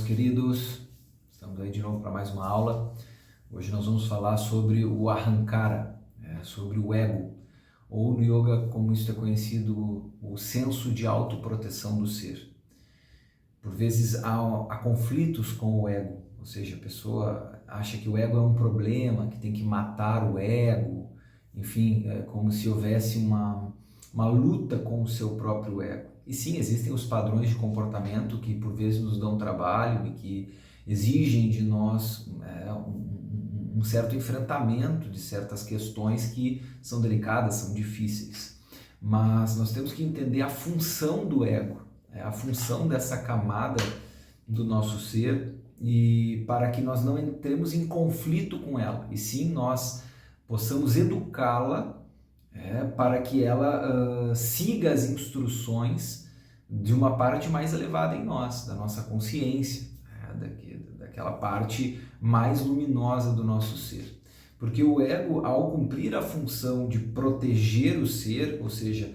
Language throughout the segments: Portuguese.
queridos, estamos aí de novo para mais uma aula. Hoje nós vamos falar sobre o Ahankara, sobre o ego, ou no yoga, como isso é conhecido, o senso de autoproteção do ser. Por vezes há conflitos com o ego, ou seja, a pessoa acha que o ego é um problema, que tem que matar o ego, enfim, é como se houvesse uma luta com o seu próprio ego. E sim, existem os padrões de comportamento que por vezes nos dão trabalho e que exigem de nós um certo enfrentamento de certas questões que são delicadas, são difíceis. Mas nós temos que entender a função do ego, a função dessa camada do nosso ser, e para que nós não entremos em conflito com ela, e sim nós possamos educá-la para que ela siga as instruções de uma parte mais elevada em nós, da nossa consciência, daquela parte mais luminosa do nosso ser. Porque o ego, ao cumprir a função de proteger o ser, ou seja,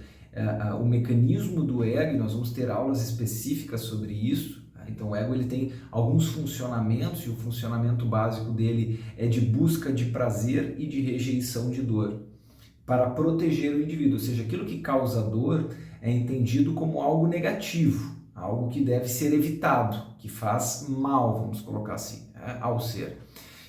o mecanismo do ego, e nós vamos ter aulas específicas sobre isso. Então o ego ele tem alguns funcionamentos, e o funcionamento básico dele é de busca de prazer e de rejeição de dor, para proteger o indivíduo, ou seja, aquilo que causa dor é entendido como algo negativo, algo que deve ser evitado, que faz mal, vamos colocar assim, ao ser.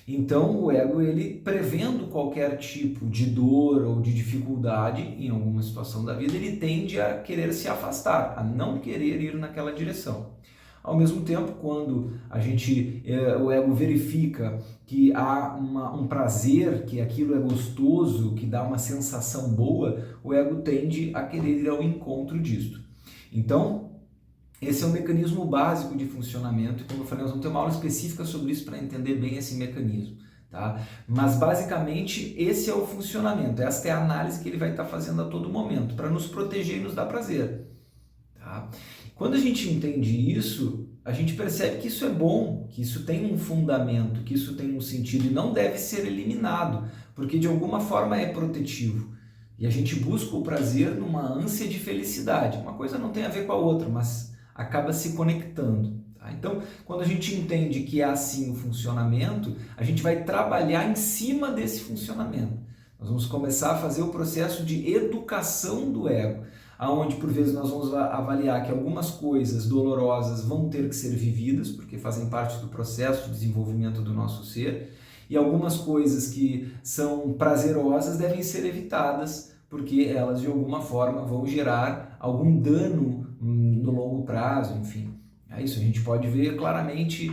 Então o ego, ele prevendo qualquer tipo de dor ou de dificuldade em alguma situação da vida, ele tende a querer se afastar, a não querer ir naquela direção. Ao mesmo tempo, quando o ego verifica que há um prazer, que aquilo é gostoso, que dá uma sensação boa, o ego tende a querer ir ao encontro disto. Então, esse é o mecanismo básico de funcionamento, e como eu falei, nós vamos ter uma aula específica sobre isso para entender bem esse mecanismo, tá? Mas basicamente esse é o funcionamento, esta é a análise que ele vai estar fazendo a todo momento, para nos proteger e nos dar prazer, tá? Quando a gente entende isso, a gente percebe que isso é bom, que isso tem um fundamento, que isso tem um sentido e não deve ser eliminado, porque de alguma forma é protetivo. E a gente busca o prazer numa ânsia de felicidade. Uma coisa não tem a ver com a outra, mas acaba se conectando. Tá? Então, quando a gente entende que é assim o funcionamento, a gente vai trabalhar em cima desse funcionamento. Nós vamos começar a fazer o processo de educação do ego, aonde por vezes nós vamos avaliar que algumas coisas dolorosas vão ter que ser vividas, porque fazem parte do processo de desenvolvimento do nosso ser, e algumas coisas que são prazerosas devem ser evitadas, porque elas de alguma forma vão gerar algum dano no longo prazo, enfim. É isso, a gente pode ver claramente,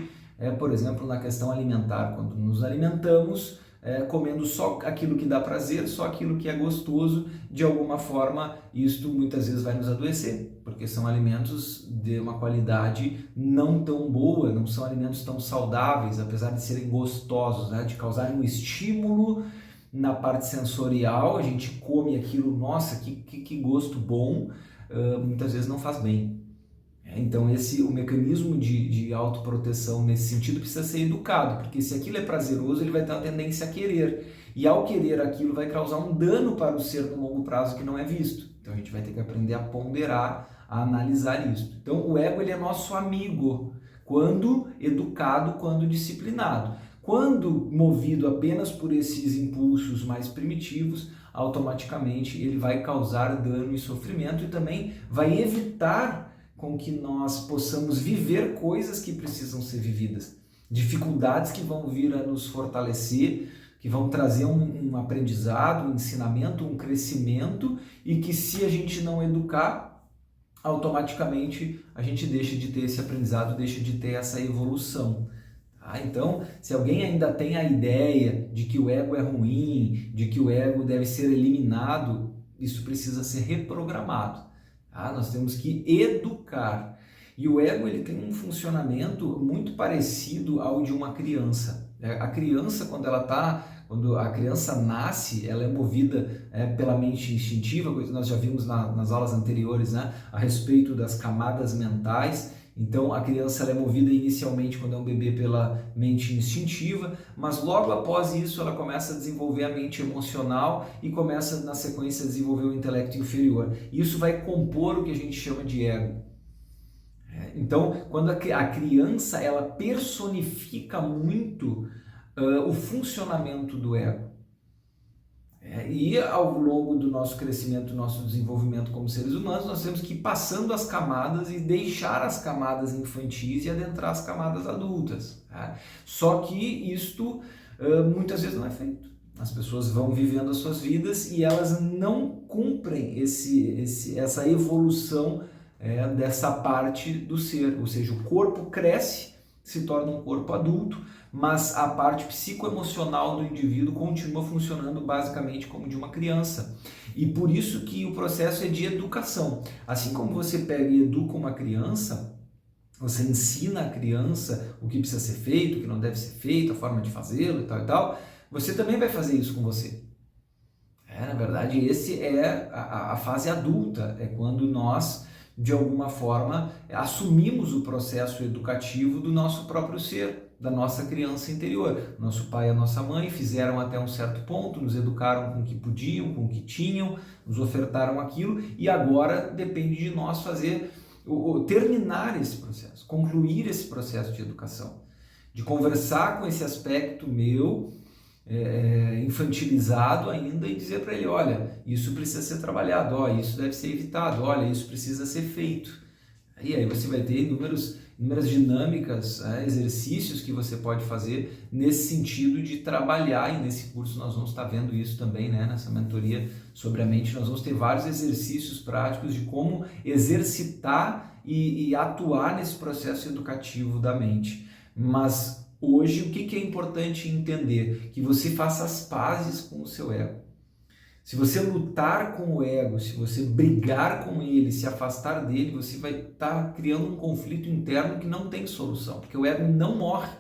por exemplo, na questão alimentar, quando nos alimentamos, comendo só aquilo que dá prazer, só aquilo que é gostoso, de alguma forma isto muitas vezes vai nos adoecer, porque são alimentos de uma qualidade não tão boa, não são alimentos tão saudáveis, apesar de serem gostosos, de causarem um estímulo na parte sensorial. A gente come aquilo, nossa, que gosto bom, muitas vezes não faz bem. Então o mecanismo de autoproteção nesse sentido precisa ser educado, porque se aquilo é prazeroso, ele vai ter uma tendência a querer, e ao querer aquilo vai causar um dano para o ser no longo prazo que não é visto. Então a gente vai ter que aprender a ponderar, a analisar isso. Então o ego, ele é nosso amigo, quando educado, quando disciplinado. Quando movido apenas por esses impulsos mais primitivos, automaticamente ele vai causar dano e sofrimento, e também vai evitar com que nós possamos viver coisas que precisam ser vividas, dificuldades que vão vir a nos fortalecer, que vão trazer um aprendizado, um ensinamento, um crescimento, e que se a gente não educar, automaticamente a gente deixa de ter esse aprendizado, deixa de ter essa evolução. Então, se alguém ainda tem a ideia de que o ego é ruim, de que o ego deve ser eliminado, isso precisa ser reprogramado. Nós temos que educar. E o ego, ele tem um funcionamento muito parecido ao de uma criança. A criança, quando a criança nasce, ela é movida pela mente instintiva, coisa que nós já vimos nas aulas anteriores, a respeito das camadas mentais. Então a criança, ela é movida inicialmente, quando é um bebê, pela mente instintiva, mas logo após isso ela começa a desenvolver a mente emocional e começa na sequência a desenvolver o intelecto inferior. Isso vai compor o que a gente chama de ego. Então, quando a criança ela personifica muito o funcionamento do ego. E ao longo do nosso crescimento, do nosso desenvolvimento como seres humanos, nós temos que ir passando as camadas e deixar as camadas infantis e adentrar as camadas adultas. Só que isto muitas vezes não é feito. As pessoas vão vivendo as suas vidas e elas não cumprem essa evolução dessa parte do ser, ou seja, o corpo cresce, se torna um corpo adulto, mas a parte psicoemocional do indivíduo continua funcionando basicamente como de uma criança. E por isso que o processo é de educação. Assim como você pega e educa uma criança, você ensina a criança o que precisa ser feito, o que não deve ser feito, a forma de fazê-lo e tal, você também vai fazer isso com você. Na verdade, esse é a fase adulta, é quando nós, de alguma forma, assumimos o processo educativo do nosso próprio ser, da nossa criança interior. Nosso pai e a nossa mãe fizeram até um certo ponto, nos educaram com o que podiam, com o que tinham, nos ofertaram aquilo e agora depende de nós fazer, terminar esse processo, concluir esse processo de educação, de conversar com esse aspecto meu, infantilizado ainda e dizer para ele, olha, isso precisa ser trabalhado, isso deve ser evitado, olha, isso precisa ser feito. E aí você vai ter inúmeras dinâmicas, exercícios que você pode fazer nesse sentido de trabalhar, e nesse curso nós vamos estar vendo isso também, nessa mentoria sobre a mente, nós vamos ter vários exercícios práticos de como exercitar e atuar nesse processo educativo da mente. Mas hoje, o que é importante entender? Que você faça as pazes com o seu ego. Se você lutar com o ego, se você brigar com ele, se afastar dele, você vai estar criando um conflito interno que não tem solução, porque o ego não morre.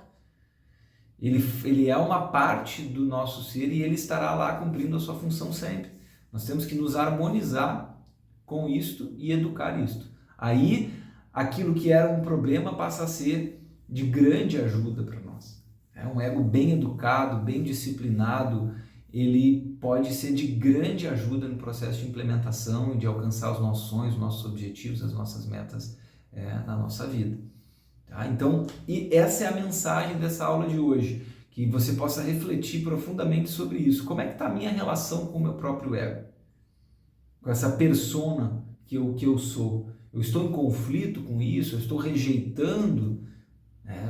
Ele é uma parte do nosso ser e ele estará lá cumprindo a sua função sempre. Nós temos que nos harmonizar com isto e educar isto. Aí, aquilo que era um problema passa a ser de grande ajuda para nós. Um ego bem educado, bem disciplinado, ele pode ser de grande ajuda no processo de implementação e de alcançar os nossos sonhos, os nossos objetivos, as nossas metas na nossa vida. Então, e essa é a mensagem dessa aula de hoje, que você possa refletir profundamente sobre isso. Como é que está a minha relação com o meu próprio ego? Com essa persona que eu sou? Eu estou em conflito com isso? Eu estou rejeitando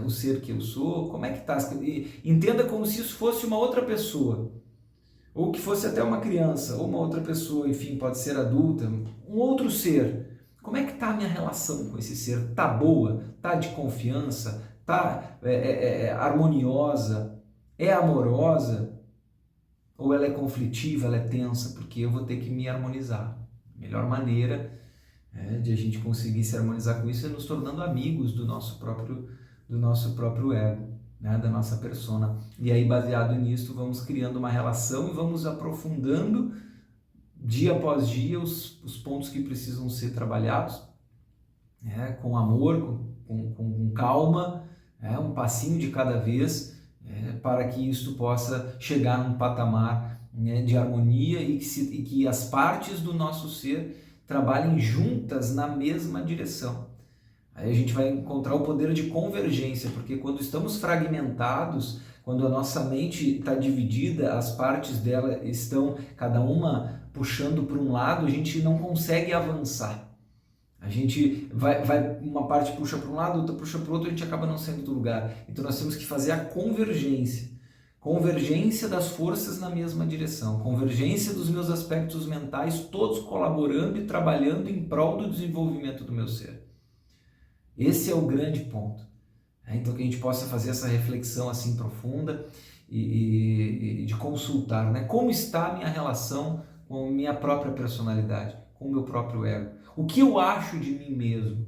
o ser que eu sou? Como é que está? Entenda como se isso fosse uma outra pessoa, ou que fosse até uma criança, ou uma outra pessoa, enfim, pode ser adulta, um outro ser. Como é que está a minha relação com esse ser? Está boa? Está de confiança? Está harmoniosa? É amorosa? Ou ela é conflitiva, ela é tensa? Porque eu vou ter que me harmonizar. A melhor maneira de a gente conseguir se harmonizar com isso é nos tornando amigos do nosso próprio ego, da nossa persona. E aí, baseado nisso, vamos criando uma relação e vamos aprofundando dia após dia os pontos que precisam ser trabalhados, com amor, com calma, um passinho de cada vez, para que isto possa chegar num patamar de harmonia e que as partes do nosso ser trabalhem juntas na mesma direção. Aí a gente vai encontrar o poder de convergência, porque quando estamos fragmentados, quando a nossa mente está dividida, as partes dela estão cada uma puxando para um lado, a gente não consegue avançar. A gente uma parte puxa para um lado, outra puxa para o outro, a gente acaba não saindo do lugar. Então nós temos que fazer a convergência das forças na mesma direção, convergência dos meus aspectos mentais, todos colaborando e trabalhando em prol do desenvolvimento do meu ser. Esse é o grande ponto. Então que a gente possa fazer essa reflexão assim profunda e de consultar, como está a minha relação com a minha própria personalidade, com o meu próprio ego. O que eu acho de mim mesmo?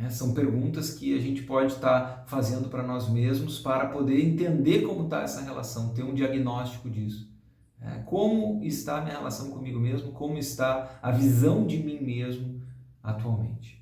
São perguntas que a gente pode estar fazendo para nós mesmos para poder entender como está essa relação, ter um diagnóstico disso. Como está a minha relação comigo mesmo? Como está a visão de mim mesmo atualmente?